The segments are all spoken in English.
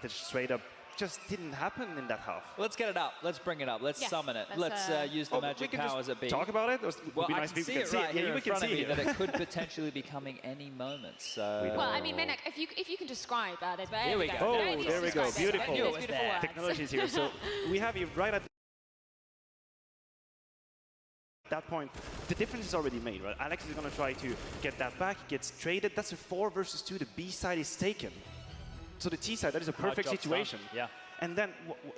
advantage straight up just didn't happen in that half. Let's get it up. Let's bring it up. Let's summon it. Let's use the magic powers at B. Talk about it. Well, be I nice can see it right here in front of me that it could potentially be coming any moment. So. Well, I mean, Menek, if you can describe this. Here we go. Oh, there we go. Beautiful. Beautiful Technology is here. So we have you right at that point. The difference is already made, right? Alex is going to try to get that back. He gets traded. That's a 4 versus 2. The B side is taken. So the T side, that is a perfect situation. Yeah. And then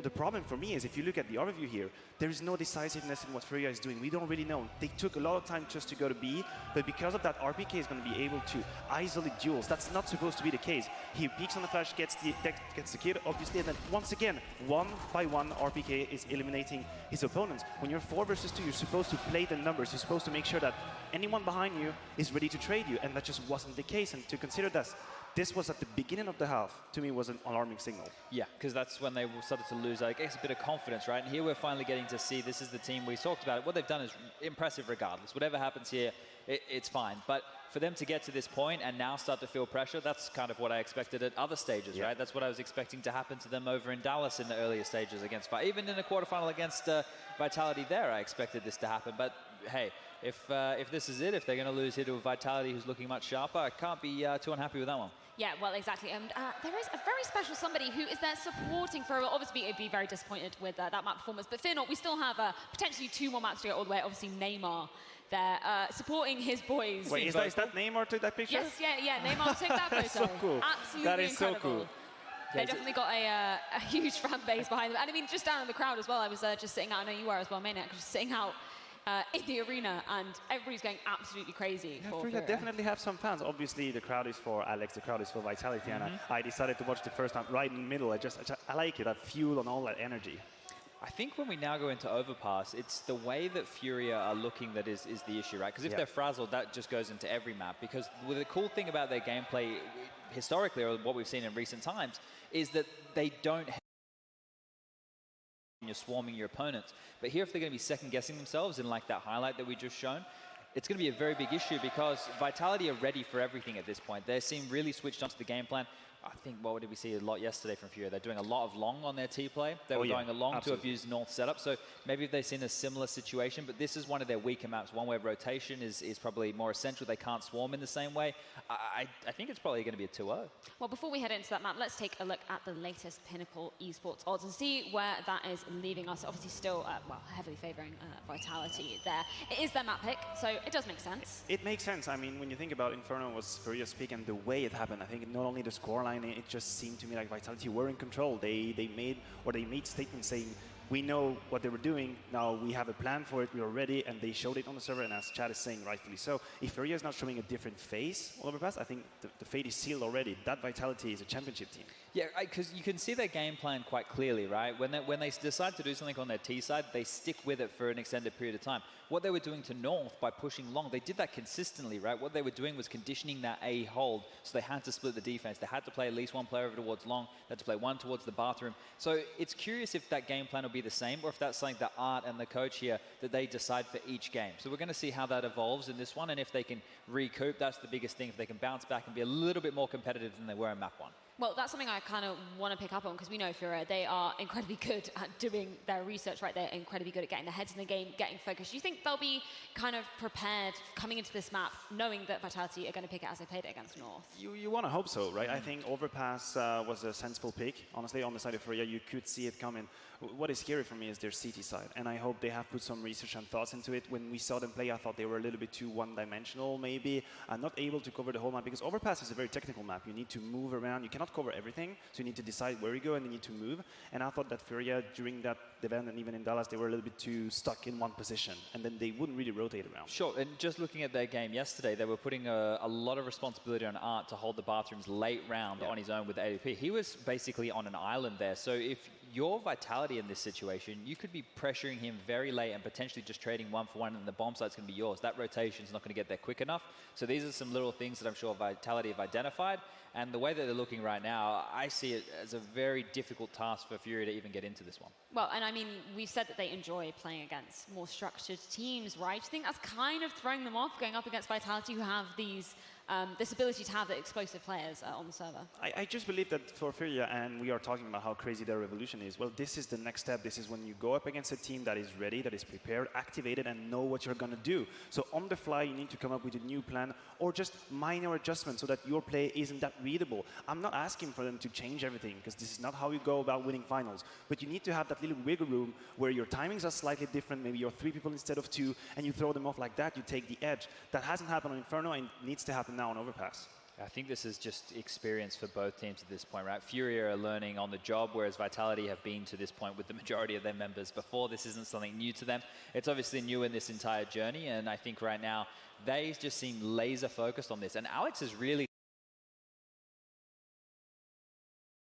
the problem for me is if you look at the overview here, there is no decisiveness in what FURIA is doing. We don't really know. They took a lot of time just to go to B, but because of that, RPK is going to be able to isolate duels. That's not supposed to be the case. He peeks on the flash, gets the kill, obviously, and then once again, 1 by 1, RPK is eliminating his opponents. When you're 4 versus 2, you're supposed to play the numbers. You're supposed to make sure that anyone behind you is ready to trade you, and that just wasn't the case. And to consider this was at the beginning of the half, to me, was an alarming signal. Yeah, because that's when they started to lose, I guess, a bit of confidence, right? And here we're finally getting to see this is the team we talked about. What they've done is impressive regardless. Whatever happens here, it's fine. But for them to get to this point and now start to feel pressure, that's kind of what I expected at other stages, right? That's what I was expecting to happen to them over in Dallas in the earlier stages against, even in a quarterfinal against Vitality there, I expected this to happen. But hey, if this is it, if they're going to lose here to a Vitality who's looking much sharper, I can't be too unhappy with that one. Yeah, well, exactly. And there is a very special somebody who is there supporting FURIA. Obviously, it'd be very disappointed with that map performance. But fear not, we still have potentially 2 more maps to go all the way. Obviously, Neymar there supporting his boys. Wait, is that Neymar took that picture? Yes, yeah. Neymar took that photo. So cool. Absolutely that is incredible. So cool. They definitely got a huge fan base behind them. And I mean, just down in the crowd as well. I was just sitting out. I know you were as well, Maniac, just sitting out in the arena, and everybody's going absolutely crazy. Yeah, for FURIA FURIA. definitely have some fans. Obviously, the crowd is for Alex, the crowd is for Vitality, and I decided to watch the first time right in the middle. I like it. I fuel on all that energy. I think when we now go into Overpass, it's the way that FURIA are looking that is the issue, right? Because if they're frazzled, that just goes into every map. Because the cool thing about their gameplay, historically, or what we've seen in recent times, is that they don't have you're swarming your opponents. But here, if they're going to be second-guessing themselves in like that highlight that we just shown, it's going to be a very big issue because Vitality are ready for everything at this point. They seem really switched onto the game plan. I think, what did we see a lot yesterday from FURIA? They're doing a lot of long on their T-play. They were going along to abuse North setup. So maybe they've seen a similar situation, but this is one of their weaker maps, one where rotation is probably more essential. They can't swarm in the same way. I think it's probably going to be a 2-0. Well, before we head into that map, let's take a look at the latest Pinnacle Esports odds and see where that is leaving us. Obviously still, well, heavily favouring Vitality there. It is their map pick, so it does make sense. It makes sense. I mean, when you think about Inferno was FURIA's pick and the way it happened, I think not only the scoreline, it just seemed to me like Vitality were in control. They made statements saying, we know what they were doing, now we have a plan for it, we are ready, and they showed it on the server, and as Chad is saying, rightfully so. If FURIA is not showing a different face all Overpass, I think the fate is sealed already. That Vitality is a championship team. Yeah, because you can see their game plan quite clearly, right? When they decide to do something on their T side, they stick with it for an extended period of time. What they were doing to North by pushing long, they did that consistently, right? What they were doing was conditioning that A hold, so they had to split the defense. They had to play at least one player over towards long, they had to play one towards the bathroom. So it's curious if that game plan will be the same, or if that's something that Art and the coach here, that they decide for each game. So we're going to see how that evolves in this one, and if they can recoup, that's the biggest thing. If they can bounce back and be a little bit more competitive than they were in map 1. Well, that's something I kind of want to pick up on because we know FURIA, they are incredibly good at doing their research, right? They're incredibly good at getting their heads in the game, getting focused. Do you think they'll be kind of prepared coming into this map, knowing that Vitality are going to pick it as they played it against North? You want to hope so, right? I think Overpass was a sensible pick. Honestly, on the side of FURIA, you could see it coming. What is scary for me is their CT side, and I hope they have put some research and thoughts into it. When we saw them play, I thought they were a little bit too one-dimensional, maybe, and not able to cover the whole map, because Overpass is a very technical map. You need to move around. You cannot cover everything, so you need to decide where you go, and you need to move. And I thought that FURIA, during that event, and even in Dallas, they were a little bit too stuck in one position, and then they wouldn't really rotate around. Sure, and just looking at their game yesterday, they were putting a lot of responsibility on Art to hold the bathrooms late round on his own with ADP. He was basically on an island there, so if your Vitality in this situation, you could be pressuring him very late and potentially just trading 1-for-1, and the bomb site's going to be yours. That rotation's not going to get there quick enough. So these are some little things that I'm sure Vitality have identified. And the way that they're looking right now, I see it as a very difficult task for FURIA to even get into this one. Well, and I mean, we've said that they enjoy playing against more structured teams, right? Do you think that's kind of throwing them off, going up against Vitality, who have these this ability to have the explosive players on the server. I just believe that for FURIA, and we are talking about how crazy their revolution is, well, this is the next step. This is when you go up against a team that is ready, that is prepared, activated, and know what you're going to do. So on the fly, you need to come up with a new plan or just minor adjustments so that your play isn't that readable. I'm not asking for them to change everything, because this is not how you go about winning finals. But you need to have that little wiggle room where your timings are slightly different. Maybe you're 3 people instead of 2, and you throw them off like that. You take the edge. That hasn't happened on Inferno, and needs to happen now on Overpass. I think this is just experience for both teams at this point, right? FURIA are learning on the job, whereas Vitality have been to this point with the majority of their members before. This isn't something new to them. It's obviously new in this entire journey, and I think right now they just seem laser focused on this. And Alex is really,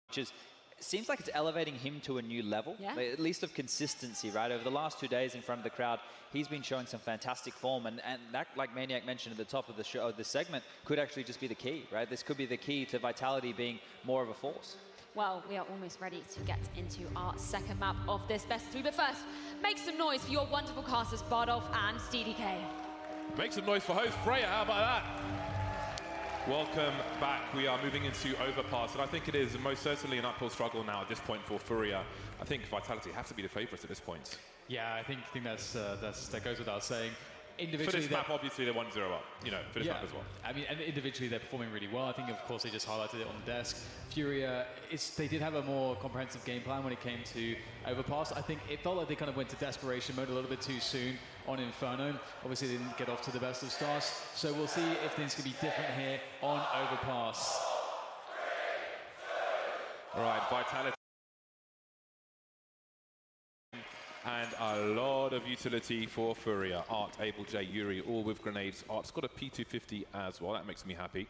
which is, seems like it's elevating him to a new level, at least of consistency, right? Over the last 2 days in front of the crowd, he's been showing some fantastic form, and that, like Maniac mentioned at the top of the show, this segment, could actually just be the key, right? This could be the key to Vitality being more of a force. Well, we are almost ready to get into our second map of this best 3, but first, make some noise for your wonderful casters, Bardolph and DDK. Make some noise for host Freya, how about that? Welcome back. We are moving into Overpass, and I think it is most certainly an uphill struggle now at this point for FURIA. I think Vitality have to be the favourites at this point. Yeah, I think that goes without saying. Individually, for this map, obviously, they're 1-0 up, you know, for this map as well. I mean, and individually, they're performing really well. I think, of course, they just highlighted it on the desk. FURIA, they did have a more comprehensive game plan when it came to Overpass. I think it felt like they kind of went to desperation mode a little bit too soon on Inferno. Obviously, they didn't get off to the best of starts. So we'll see if things can be different here on Overpass. All right, Vitality. And a lot of utility for FURIA. Art, Abel, J, Yuri, all with grenades. Art's got a P250 as well. That makes me happy.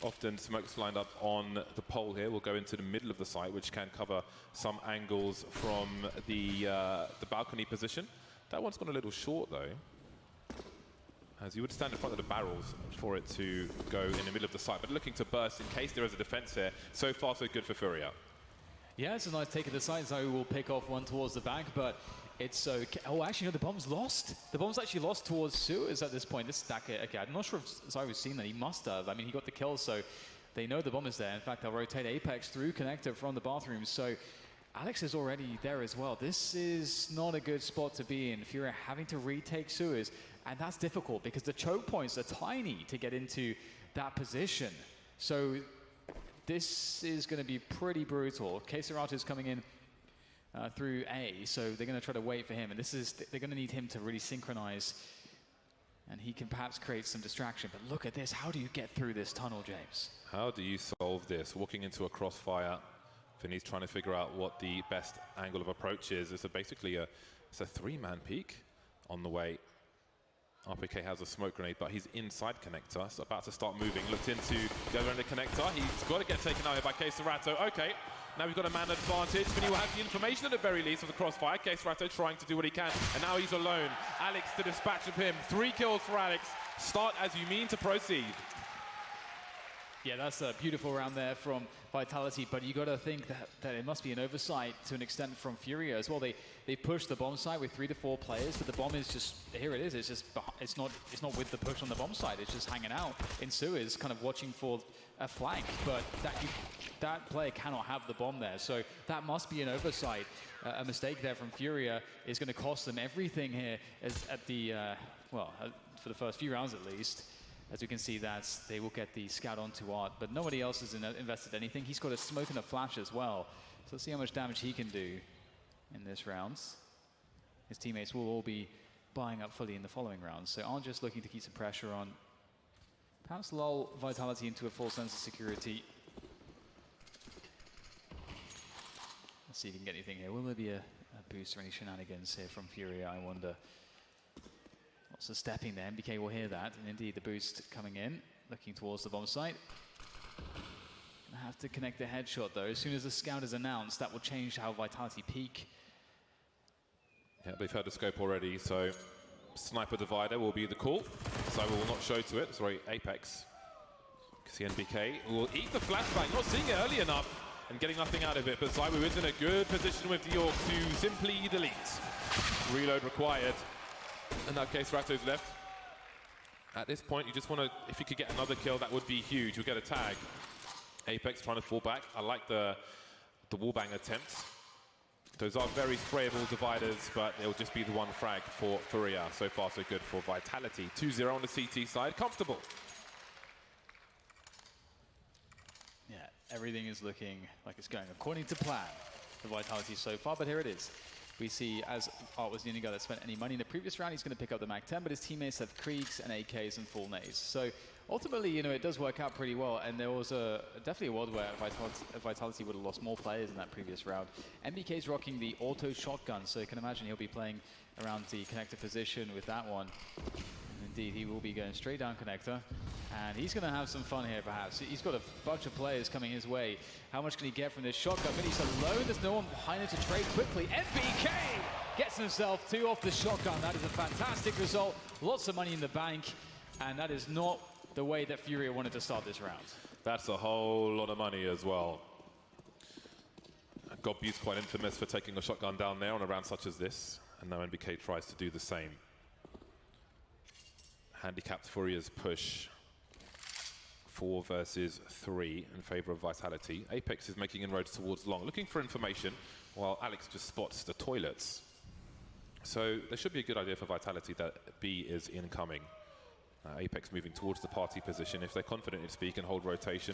Often smokes lined up on the pole here. We'll go into the middle of the site, which can cover some angles from the balcony position. That one's gone a little short, though, as you would stand in front of the barrels for it to go in the middle of the site. But looking to burst in case there is a defense here. So far, so good for FURIA. Yeah, it's a nice take of the side. Zoe will pick off one towards the back, but it's okay. Oh, actually, no, the bomb's lost. The bomb's actually lost towards Sewers at this point. This stack, okay, I'm not sure if Zoe was seeing that. He must have. I mean, he got the kill, so they know the bomb is there. In fact, they'll rotate Apex through connector from the bathroom. So Alex is already there as well. This is not a good spot to be in. FURIA having to retake Sewers, and that's difficult because the choke points are tiny to get into that position. So this is going to be pretty brutal. K-Serrato is coming in through A, so they're going to try to wait for him. And they're going to need him to really synchronize, and he can perhaps create some distraction. But look at this. How do you get through this tunnel, James? How do you solve this? Walking into a crossfire, Finney's trying to figure out what the best angle of approach is. It's basically a 3-man peak on the way. RPK has a smoke grenade, but he's inside connector, so about to start moving. Looked into the other end of connector. He's got to get taken out here by K-Serrato. Okay, now we've got a man advantage. Finney will have the information at the very least of the crossfire. K-Serrato trying to do what he can, and now he's alone. Alex to dispatch of him. 3 kills for Alex. Start as you mean to proceed. Yeah, that's a beautiful round there from Vitality, but you got to think that it must be an oversight to an extent from FURIA as well. They pushed the bomb site with 3 to 4 players, but the bomb is just, here it is. It's just, it's not with the push on the bomb site. It's just hanging out in sewers, kind of watching for a flank. But that player cannot have the bomb there, so that must be an oversight. A mistake there from FURIA is going to cost them everything here, as at the for the first few rounds at least. As we can see, that they will get the scout onto Art, but nobody else has invested anything. He's got a smoke and a flash as well. So let's see how much damage he can do in this round. His teammates will all be buying up fully in the following rounds. So Art just looking to keep some pressure on. Perhaps lull Vitality into a full sense of security. Let's see if he can get anything here. Will there be a boost or any shenanigans here from FURIA, I wonder? Lots of stepping there. MBK will hear that, and indeed the boost coming in, looking towards the bomb site. Gonna have to connect the headshot though. As soon as the scout is announced, that will change how Vitality peak. Yeah, they've heard the scope already, so sniper divider will be the call. So we will not show to it. Sorry, Apex. See NBK will eat the flashbang, not seeing it early enough and getting nothing out of it. But Zaiwu is in a good position with the York to simply delete. Reload required. In that case, Rato's left. At this point, you just want to, if you could get another kill, that would be huge. You'll get a tag. Apex trying to fall back. I like the wallbang attempts. Those are very sprayable dividers, but it'll just be the one frag for FURIA. So far, so good for Vitality. 2-0 on the CT side. Comfortable. Yeah, everything is looking like it's going according to plan for Vitality so far, but here it is. We see, as Art was the only guy that spent any money in the previous round, he's going to pick up the MAC-10, but his teammates have Kriegs and AKs and full nades. So ultimately, you know, it does work out pretty well, and there was definitely a world where Vitality would have lost more players in that previous round. MBK's rocking the auto shotgun, so you can imagine he'll be playing around the connector position with that one. And indeed, he will be going straight down connector. And he's going to have some fun here, perhaps. He's got a bunch of players coming his way. How much can he get from this shotgun? But he's alone. There's no one behind him to trade quickly. MBK gets himself 2 off the shotgun. That is a fantastic result. Lots of money in the bank. And that is not the way that FURIA wanted to start this round. That's a whole lot of money as well. Godbu's quite infamous for taking a shotgun down there on a round such as this. And now MBK tries to do the same. Handicapped FURIA's push. 4 versus 3 in favor of Vitality. Apex is making inroads towards long, looking for information, while Alex just spots the toilets. So there should be a good idea for Vitality that B is incoming. Apex moving towards the party position. If they're confident in speed and hold rotation.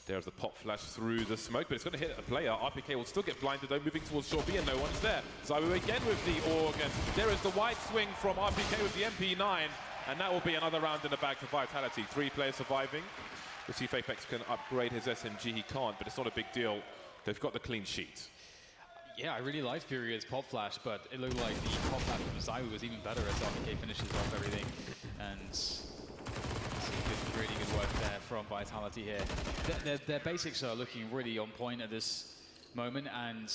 There's the pop flash through the smoke, but it's going to hit a player. RPK will still get blinded though, moving towards short B, and no one's there. Zayu again with the AUG, and there is the wide swing from RPK with the MP9, and that will be another round in the bag for Vitality. 3 players surviving. We'll see if Apex can upgrade his SMG. He can't, but it's not a big deal. They've got the clean sheet. Yeah, I really liked Furia's pop flash, but it looked like the pop flash from Zayu was even better as RPK finishes off everything. And really good work there from Vitality here. Their basics are looking really on point at this moment, and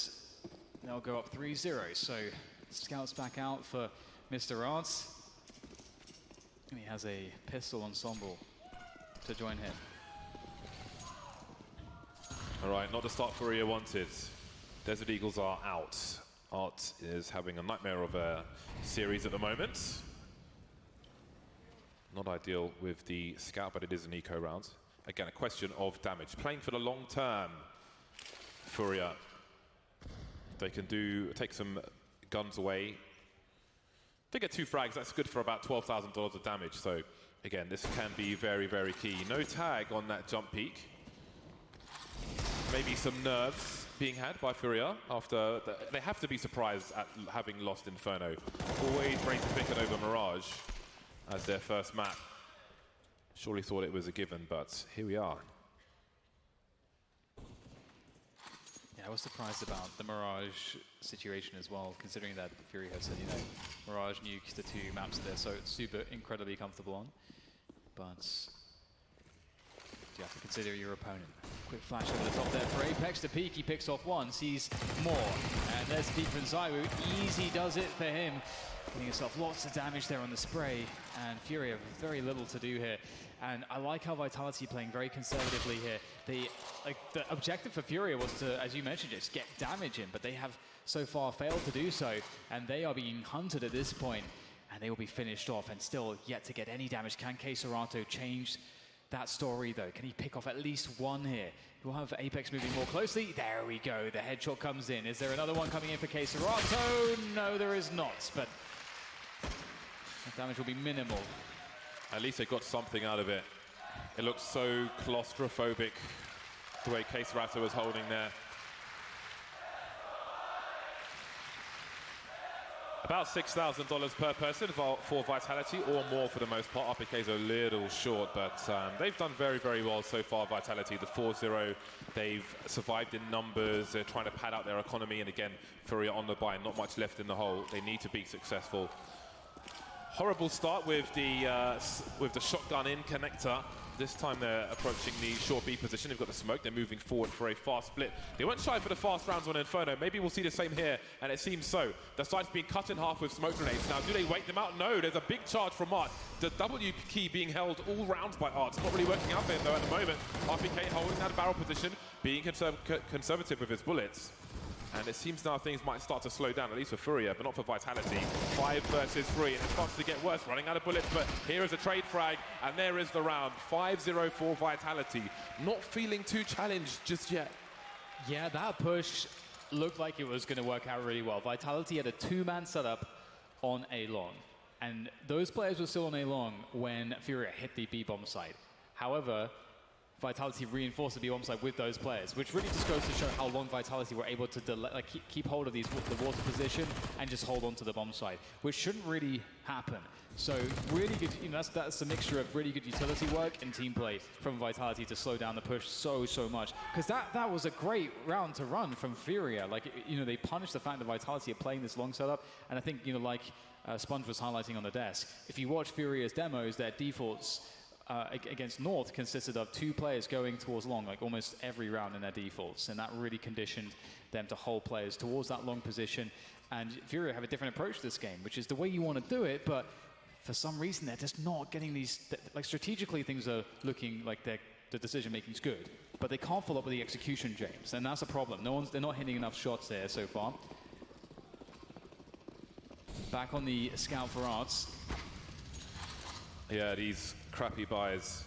they'll go up 3-0. So scouts back out for Mr. Arts. And he has a pistol ensemble to join him. All right, not the start FURIA wanted. Desert Eagles are out. Art is having a nightmare of a series at the moment. Not ideal with the scout, but it is an eco round. Again, a question of damage. Playing for the long term, FURIA. They can take some guns away. They get 2 frags, that's good for about $12,000 of damage. So again, this can be very, very key. No tag on that jump peak. Maybe some nerves being had by FURIA after they have to be surprised at having lost Inferno. Always ready to pick it over Mirage as their first map. Surely thought it was a given, but here we are. Yeah, I was surprised about the Mirage situation as well, considering that FURIA has said, you know, Mirage nukes the 2 maps there, so it's super incredibly comfortable on. But you have to consider your opponent. Quick flash over the top there for Apex. The peak, he picks off 1, sees more. And there's peak from Zayu. Easy does it for him. Getting himself lots of damage there on the spray. And FURIA have very little to do here. And I like how Vitality playing very conservatively here. The objective for FURIA was to, as you mentioned, just get damage in. But they have so far failed to do so. And they are being hunted at this point. And they will be finished off and still yet to get any damage. Can K-Serato change that story though? Can he pick off at least 1 here? We'll have Apex moving more closely. There we go, the headshot comes in. Is there another one coming in for K-Serato? No, there is not, but the damage will be minimal. At least they got something out of it. It looks so claustrophobic, the way K-Serato was holding there. About $6,000 per person for Vitality, or more for the most part. RPK's a little short, but they've done very, very well so far, Vitality. The 4-0, they've survived in numbers. They're trying to pad out their economy, and again, FURIA on the buy, not much left in the hole. They need to be successful. Horrible start with the shotgun in connector. This time they're approaching the short B position. They've got the smoke. They're moving forward for a fast split. They weren't shy for the fast rounds on Inferno. Maybe we'll see the same here, and it seems so. The side's being cut in half with smoke grenades. Now, do they wait them out? No, there's a big charge from Art. The W key being held all rounds by Art. It's not really working out there, though, at the moment. RPK holding that barrel position, being conservative with his bullets. And it seems now things might start to slow down, at least for FURIA, but not for Vitality. 5 versus 3, and it starts to get worse, running out of bullets, but here is a trade frag, and there is the round. 5-0 for Vitality. Not feeling too challenged just yet. Yeah, that push looked like it was going to work out really well. Vitality had a 2-man setup on A long, and those players were still on A long when FURIA hit the B-bomb site. However, Vitality reinforced the B-bomb site with those players, which really just goes to show how long Vitality were able to keep hold of the water position and just hold on to the bomb site, which shouldn't really happen. So really good, that's a mixture of really good utility work and team play from Vitality to slow down the push so much. Because that was a great round to run from FURIA. They punished the fact that Vitality are playing this long setup, and I think, Sponge was highlighting on the desk, if you watch FURIA's demos, their defaults against North consisted of 2 players going towards long, like almost every round in their defaults, and that really conditioned them to hold players towards that long position. And FURIA have a different approach to this game, which is the way you want to do it, but for some reason they're just not getting these, strategically things are looking like the decision making is good, but they can't follow up with the execution, James, and that's a problem. They're not hitting enough shots there so far. Back on the scout for Arts. Yeah, these crappy buys,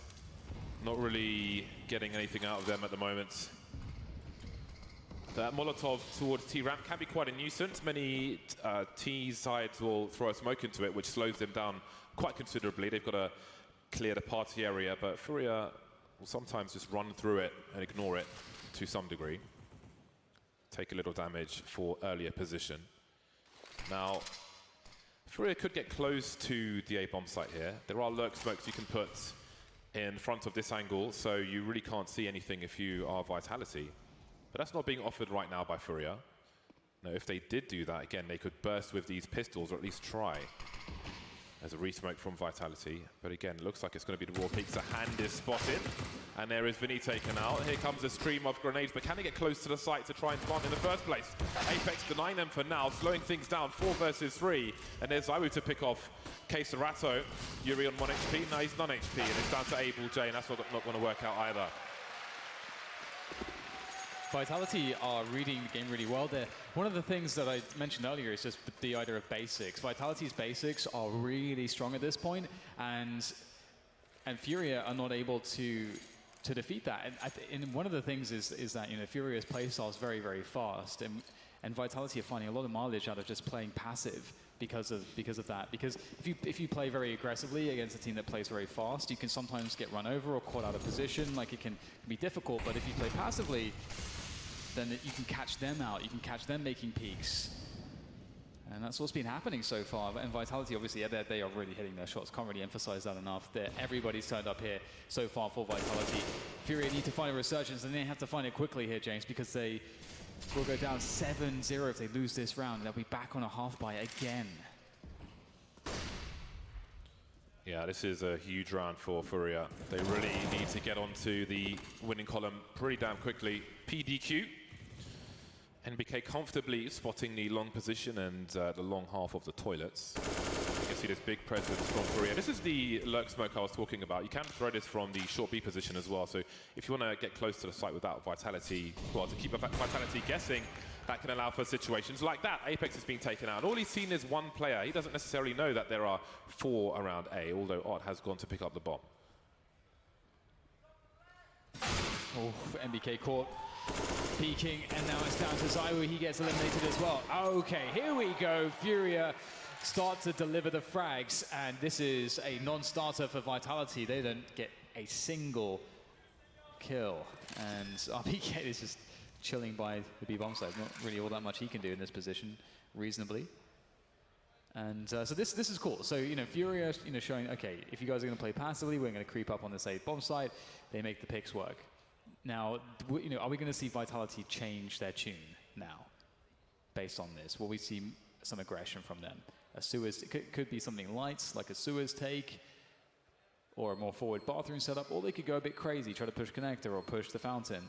not really getting anything out of them at the moment. That Molotov towards T-ramp can be quite a nuisance. Many T sides will throw a smoke into it, which slows them down quite considerably. They've got to clear the party area, but FURIA will sometimes just run through it and ignore it to some degree. Take a little damage for earlier position. Now, FURIA could get close to the A-bomb site here. There are lurk smokes you can put in front of this angle, so you really can't see anything if you are Vitality. But that's not being offered right now by FURIA. Now, if they did do that, again, they could burst with these pistols, or at least try. There's a re-smoke from Vitality, but again, it looks like it's going to be the raw peaks. A hand is spotted, and there is Vinny taken out. Here comes a stream of grenades, but can they get close to the site to try and plant in the first place? Apex denying them for now, slowing things down, 4 versus 3. And there's Zaiwu to pick off Queserato. Yuri on 1 HP, now he's non HP, and it's down to Able J, and that's not going to work out either. Vitality are reading the game really well there. One of the things that I mentioned earlier is just the idea of basics. Vitality's basics are really strong at this point, and FURIA are not able to defeat that. And one of the things is that FURIA's playstyle is very fast, and Vitality are finding a lot of mileage out of just playing passive because of that. Because if you play very aggressively against a team that plays very fast, you can sometimes get run over or caught out of position. Like, it can be difficult. But if you play passively, then you can catch them out. You can catch them making peaks. And that's what's been happening so far. And Vitality, obviously, they are really hitting their shots. Can't really emphasize that enough. Everybody's turned up here so far for Vitality. FURIA need to find a resurgence, and they have to find it quickly here, James, because they will go down 7-0 if they lose this round. They'll be back on a half buy again. Yeah, this is a huge round for FURIA. They really need to get onto the winning column pretty damn quickly. PDQ. NBK comfortably spotting the long position and the long half of the toilets. You can see this big presence from FURIA. This is the lurk smoke I was talking about. You can throw this from the short B position as well. So if you want to get close to the site without Vitality, well, to keep Vitality guessing, that can allow for situations like that. Apex is being taken out. All he's seen is 1 player. He doesn't necessarily know that there are 4 around A, although Odd has gone to pick up the bomb. Oh, NBK caught peeking, and now it's down to Zaiwu. He gets eliminated as well. Okay, here we go. FURIA start to deliver the frags, and this is a non-starter for Vitality. They don't get a single kill, and RPK is just chilling by the B-bomb side. Not really all that much he can do in this position, reasonably. And so this is cool. So FURIA, showing, okay, if you guys are going to play passively, we're going to creep up on this A-bomb side. They make the picks work. Now, are we going to see Vitality change their tune now, based on this? Will we see some aggression from them? A sewers, it could be something light, like a sewers take, or a more forward bathroom setup, or they could go a bit crazy, try to push connector or push the fountain,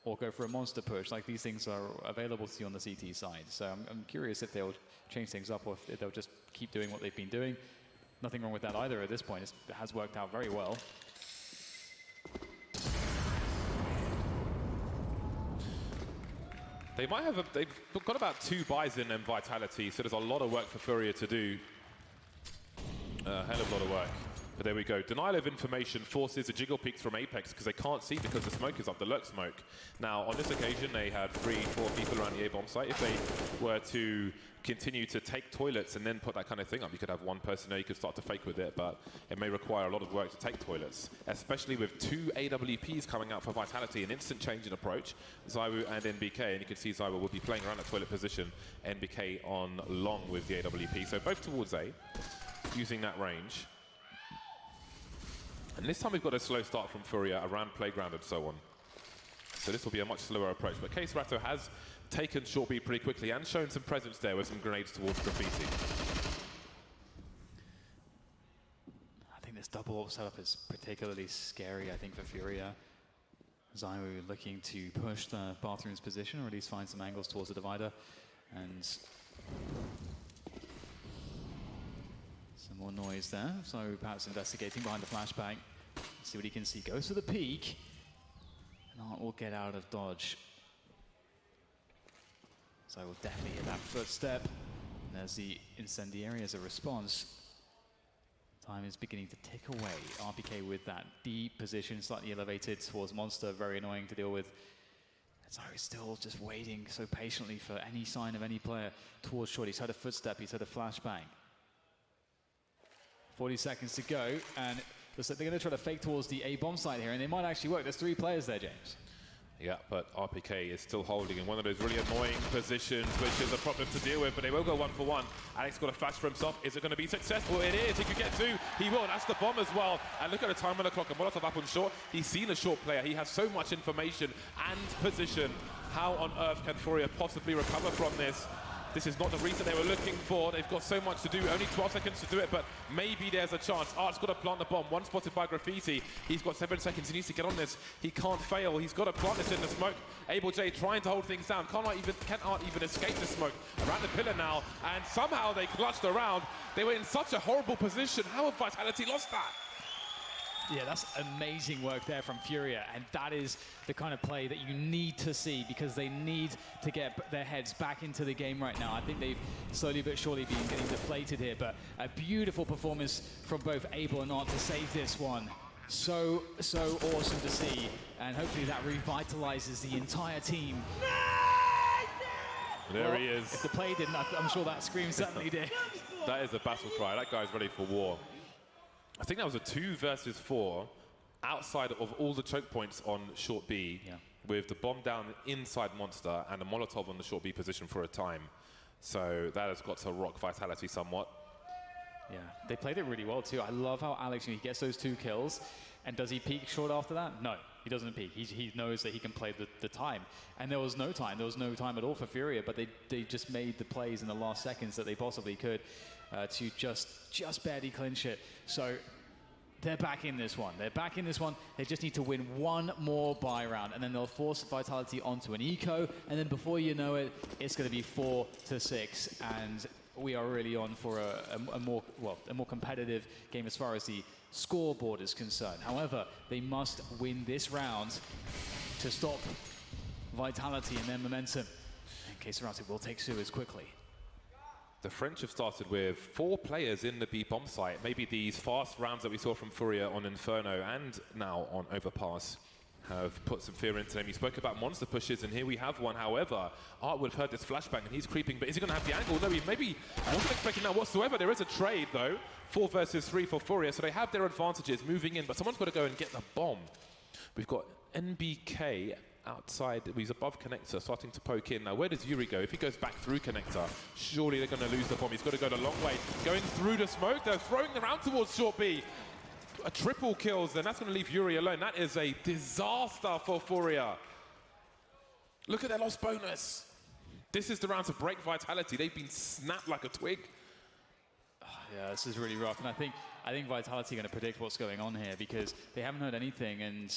or go for a monster push. Like, these things are available to you on the CT side. So I'm curious if they'll change things up, or if they'll just keep doing what they've been doing. Nothing wrong with that either at this point. It has worked out very well. They might have, they've got about 2 buys in and Vitality, so there's a lot of work for FURIA to do. A hell of a lot of work. But there we go. Denial of information forces the jiggle peaks from Apex because they can't see because the smoke is up, the lurk smoke. Now, on this occasion, they had 3-4 people around the A-bomb site. If they were to continue to take toilets and then put that kind of thing up, you could have one person there, you could start to fake with it, but it may require a lot of work to take toilets, especially with 2 AWPs coming out for Vitality, an instant change in approach, Zywu and NBK, and you can see Zywu will be playing around the toilet position, NBK on long with the AWP, so both towards A, using that range. And this time we've got a slow start from FURIA around Playground and so on. So this will be a much slower approach. But Case Ratto has taken short B pretty quickly and shown some presence there with some grenades towards Graffiti. I think this double ult setup is particularly scary, I think, for FURIA. Zywu looking to push the bathroom's position, or at least find some angles towards the divider. And some more noise there. So perhaps investigating behind the flashbang. See what he can see. Goes for the peak. And Art will get out of dodge. So we'll definitely hit that footstep. And there's the incendiary as a response. Time is beginning to tick away. RPK with that deep position, slightly elevated towards Monster. Very annoying to deal with. So he's still just waiting so patiently for any sign of any player towards short. He's had a footstep, he's had a flashbang. 40 seconds to go, and looks like they're going to try to fake towards the A-bomb site here, and they might actually work. There's 3 players there, James. Yeah, but RPK is still holding in one of those really annoying positions, which is a problem to deal with, but they will go 1 for 1. Alex got a flash for himself. Is it going to be successful? It is. He could get 2. He will. That's the bomb as well. And look at the time on the clock. A Molotov up on short. He's seen a short player. He has so much information and position. How on earth can FURIA possibly recover from this? This is not the reason they were looking for. They've got so much to do. Only 12 seconds to do it, but maybe there's a chance. Art's got to plant the bomb. One spotted by Graffiti. He's got 7 seconds. He needs to get on this. He can't fail. He's got to plant this in the smoke. Able J trying to hold things down. Can Art even escape the smoke? Around the pillar now, and somehow they clutched around. They were in such a horrible position. How have Vitality lost that? Yeah, that's amazing work there from FURIA, and that is the kind of play that you need to see because they need to get their heads back into the game right now. I think they've slowly but surely been getting deflated here, but a beautiful performance from both Abel and Art to save this one. So awesome to see, and hopefully that revitalizes the entire team. There he is. If the play didn't, I'm sure that scream certainly did. That is a battle cry. That guy's ready for war. I think that was a 2 versus 4 outside of all the choke points on short B, with the bomb down inside Monster and a Molotov on the short B position for a time. So that has got to rock Vitality somewhat. Yeah, they played it really well too. I love how Alex, he gets those 2 kills, and does he peek short after that? No, he doesn't peek. He knows that he can play the time. And there was no time. There was no time at all for FURIA, but they just made the plays in the last seconds that they possibly could to just barely clinch it. So they're back in this one. They're back in this one. They just need to win 1 more buy round, and then they'll force Vitality onto an eco, and then before you know it, it's going to be 4-6, and we are really on for a more competitive game as far as the scoreboard is concerned. However, they must win this round to stop Vitality and their momentum. In case Ratto will take Suez quickly. The French have started with 4 players in the B bomb site. Maybe these fast rounds that we saw from FURIA on Inferno and now on Overpass have put some fear into them. You spoke about monster pushes, and here we have one. However, Art would have heard this flashbang, and he's creeping, but is he going to have the angle? No, maybe I wasn't expecting that whatsoever. There is a trade, though. 4 versus 3 for FURIA, so they have their advantages moving in, but someone's got to go and get the bomb. We've got NBK outside, he's above connector, starting to poke in. Now, where does Yuri go? If he goes back through connector, surely they're going to lose the bomb. He's got to go the long way. Going through the smoke, they're throwing around towards short B. A triple kills, then that's going to leave Yuri alone. That is a disaster for FURIA. Look at their lost bonus. This is the round to break Vitality. They've been snapped like a twig. Yeah, this is really rough, and I think Vitality are going to predict what's going on here because they haven't heard anything, and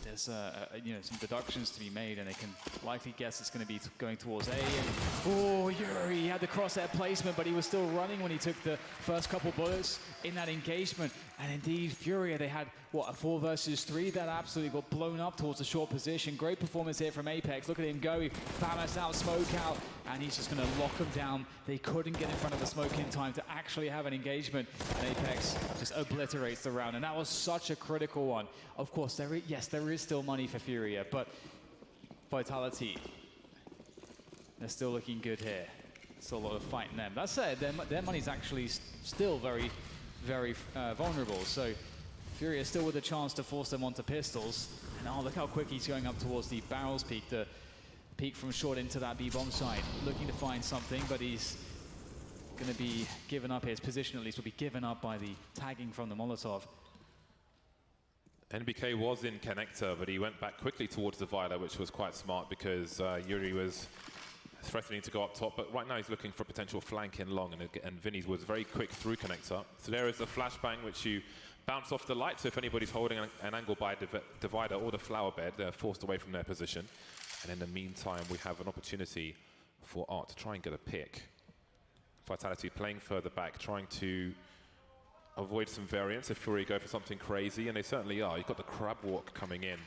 there's some deductions to be made, and they can likely guess it's going to be going towards A. And, oh, Yuri had the crosshair placement, but he was still running when he took the first couple bullets in that engagement. And indeed, FURIA, they had, what, a 4 versus 3 that absolutely got blown up towards the short position. Great performance here from Apex. Look at him go, Famas out, smoke out, and he's just going to lock them down. They couldn't get in front of the smoke in time to actually have an engagement. And Apex just obliterates the round, and that was such a critical one. Of course, there is still money for FURIA, but Vitality, they're still looking good here. Still a lot of fight in them. That said, their money's actually still very vulnerable. So FURIA still with a chance to force them onto pistols. And oh, look how quick he's going up towards the barrels peak, the peek from short into that B-bomb site. Looking to find something, but he's going to be given up. His position at least will be given up by the tagging from the Molotov. NBK was in connector, but he went back quickly towards the Violet, which was quite smart because Yuri was threatening to go up top, but right now he's looking for potential flank in long, and Vinny was very quick through connector. So there is the flashbang, which you bounce off the light, so if anybody's holding an angle by divider or the flower bed, they're forced away from their position. And in the meantime, we have an opportunity for Art to try and get a pick. Vitality playing further back, trying to avoid some variance if FURIA go for something crazy, and they certainly are. You've got the crab walk coming in.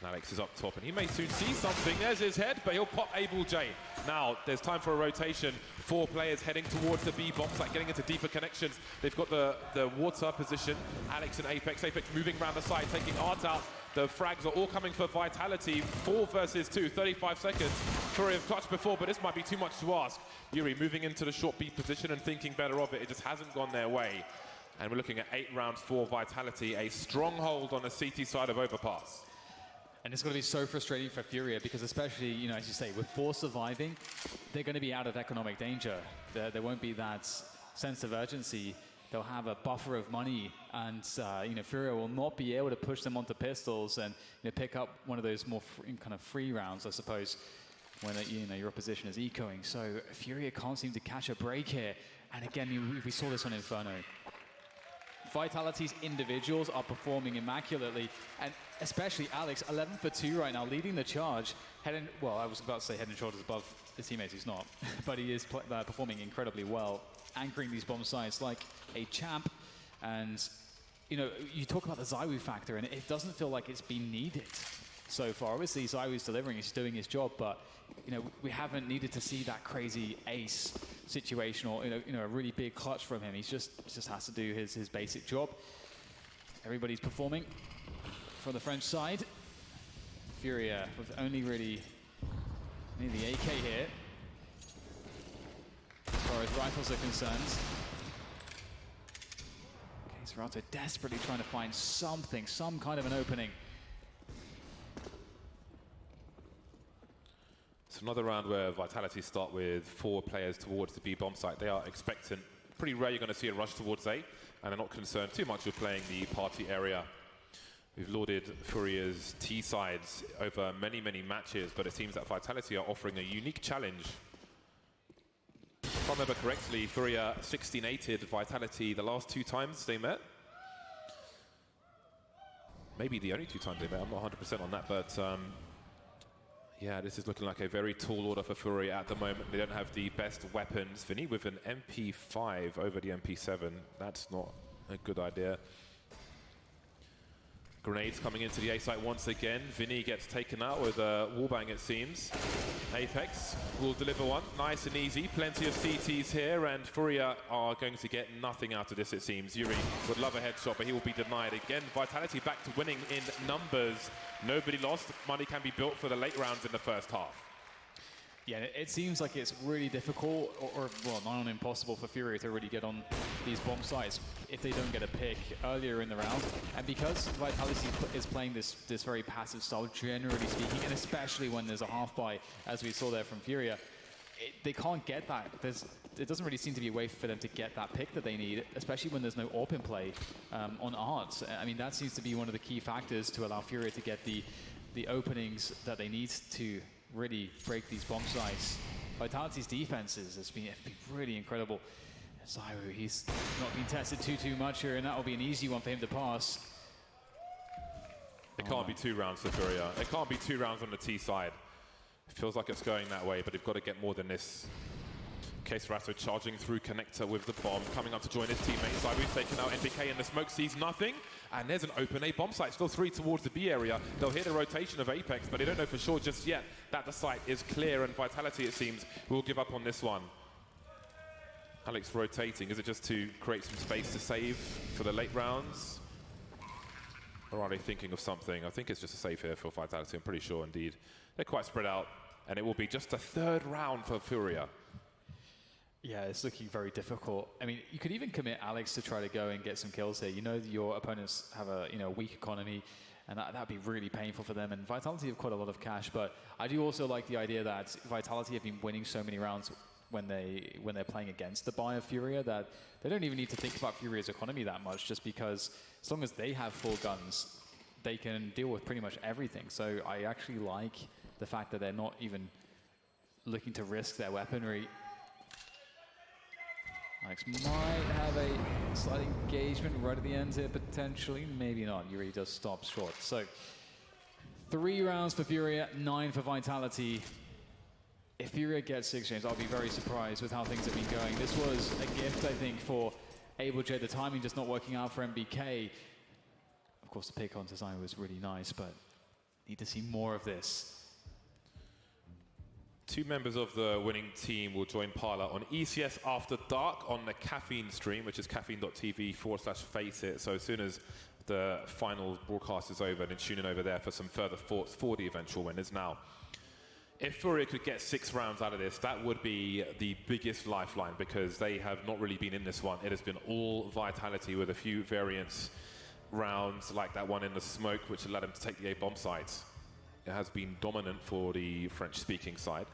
Alex is up top, and he may soon see something. There's his head, but he'll pop Able J. Now, there's time for a rotation. 4 players heading towards the B-bomb site, getting into deeper connections. They've got the water position. Alex and Apex. Apex moving around the side, taking Art out. The frags are all coming for Vitality. 4 versus 2, 35 seconds. FURIA have clutched before, but this might be too much to ask. Yuri moving into the short B position and thinking better of it. It just hasn't gone their way. And we're looking at 8 rounds for Vitality. A stronghold on the CT side of Overpass. And it's going to be so frustrating for FURIA because especially, you know, as you say, with 4 surviving, they're going to be out of economic danger. There won't be that sense of urgency. They'll have a buffer of money, and you know, FURIA will not be able to push them onto pistols and, you know, pick up one of those more kind of free rounds, I suppose, when you know your opposition is ecoing. So FURIA can't seem to catch a break here. And again, we saw this on Inferno. Vitality's individuals are performing immaculately, and especially Alex, 11 for 2 right now, leading the charge. Well, I was about to say head and shoulders above his teammates, he's not, but he is performing incredibly well, anchoring these bomb sites like a champ. And you know, you talk about the Zywoo factor, and it doesn't feel like it's been needed so far. Obviously, Zywoo's delivering, he's doing his job, but you know, we haven't needed to see that crazy ace situation or you know a really big clutch from him. He just has to do his basic job. Everybody's performing from the French side. FURIA with only really the AK here as far as rifles are concerned. Okay, Serato desperately trying to find something, some kind of an opening. It's another round where Vitality start with 4 players towards the B-bomb site. They are expectant. Pretty rare you're going to see a rush towards A, and they're not concerned too much with playing the party area. We've lauded FURIA's T sides over many, many matches, but it seems that Vitality are offering a unique challenge. If I remember correctly, FURIA 16-8'd Vitality the last 2 times they met. Maybe the only 2 times they met, I'm not 100% on that, but yeah, this is looking like a very tall order for FURIA at the moment. They don't have the best weapons. Vinny with an MP5 over the MP7. That's not a good idea. Grenades coming into the A site once again. Vinny gets taken out with a wallbang, it seems. Apex will deliver one. Nice and easy. Plenty of CTs here, and FURIA are going to get nothing out of this, it seems. Yuri would love a headshot, but he will be denied again. Vitality back to winning in numbers. Nobody lost. Money can be built for the late rounds in the first half. Yeah, it seems like it's really difficult, or well, not impossible for FURIA to really get on these bomb sites if they don't get a pick earlier in the round. And because Vitality is playing this very passive style, generally speaking, and especially when there's a half buy, as we saw there from FURIA, they can't get that. It doesn't really seem to be a way for them to get that pick that they need, especially when there's no AWP in play on Art. I mean, that seems to be one of the key factors to allow FURIA to get the openings that they need to really break these bomb sites. Vitality's defenses has been really incredible. Zywoo, he's not been tested too much here, and that will be an easy one for him to pass. It can't be 2 rounds for FURIA. It can't be 2 rounds on the T side. It feels like it's going that way, but they've got to get more than this. Queserato charging through connector with the bomb, coming up to join his teammate. Cyber's taken out, NBK in the smoke sees nothing, and there's an open A bomb site, still 3 towards the B area. They'll hear the rotation of Apex, but they don't know for sure just yet that the site is clear, and Vitality, it seems, will give up on this one. Alex rotating, is it just to create some space to save for the late rounds? Or are they thinking of something? I think it's just a save here for Vitality, I'm pretty sure indeed. They're quite spread out, and it will be just a 3rd round for FURIA. Yeah, it's looking very difficult. I mean, you could even commit Alex to try to go and get some kills here. You know your opponents have a weak economy, and that'd be really painful for them. And Vitality have quite a lot of cash, but I do also like the idea that Vitality have been winning so many rounds when they're playing against the buy of FURIA that they don't even need to think about FURIA's economy that much, just because as long as they have full guns, they can deal with pretty much everything. So I actually like the fact that they're not even looking to risk their weaponry. Alex might have a slight engagement right at the end here, potentially. Maybe not. Yuri does stop short. So 3 rounds for FURIA, 9 for Vitality. If FURIA gets 6 games, I'll be very surprised with how things have been going. This was a gift, I think, for AbleJ. The timing just not working out for MBK. Of course, the pick on design was really nice, but need to see more of this. 2 members of the winning team will join Parla on ECS After Dark on the Caffeine stream, which is caffeine.tv/faceit. So as soon as the final broadcast is over, then tune in over there for some further thoughts for the eventual winners. Now, if FURIA could get 6 rounds out of this, that would be the biggest lifeline, because they have not really been in this one. It has been all Vitality with a few variants rounds, like that one in the smoke, which allowed them to take the A bomb sites. It has been dominant for the French-speaking side.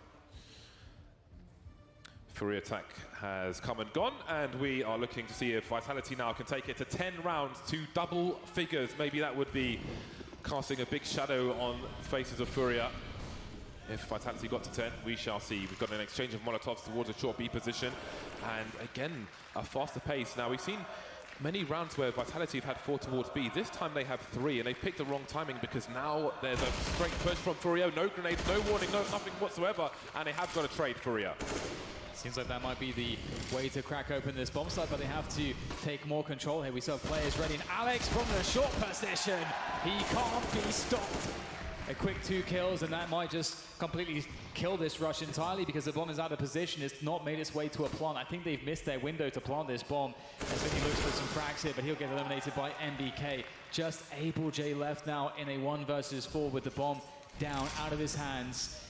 FURIA attack has come and gone, and we are looking to see if Vitality now can take it to 10 rounds to double figures. Maybe that would be casting a big shadow on the faces of FURIA. If Vitality got to 10, we shall see. We've got an exchange of Molotovs towards a short B position, and again, a faster pace. Now, we've seen many rounds where Vitality have had 4 towards B. This time they have 3, and they've picked the wrong timing, because now there's a straight push from FURIA. No grenades, no warning, no nothing whatsoever, and they have got to trade FURIA. Seems like that might be the way to crack open this bomb site, but they have to take more control here. We still have players ready, and Alex from the short position. He can't be stopped. A quick 2 kills, and that might just completely kill this rush entirely, because the bomb is out of position. It's not made its way to a plant. I think they've missed their window to plant this bomb. As he looks for some frags here, but he'll get eliminated by MBK. Just AbleJ left now in a 1 versus 4 with the bomb down out of his hands.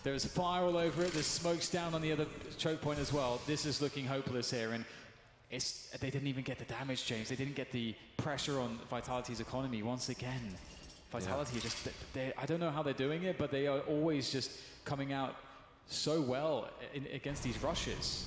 There's fire all over it. There's smokes down on the other choke point as well. This is looking hopeless here, and they didn't even get the damage, James. They didn't get the pressure on Vitality's economy once again. Vitality I don't know how they're doing it, but they are always just coming out so well against these rushes.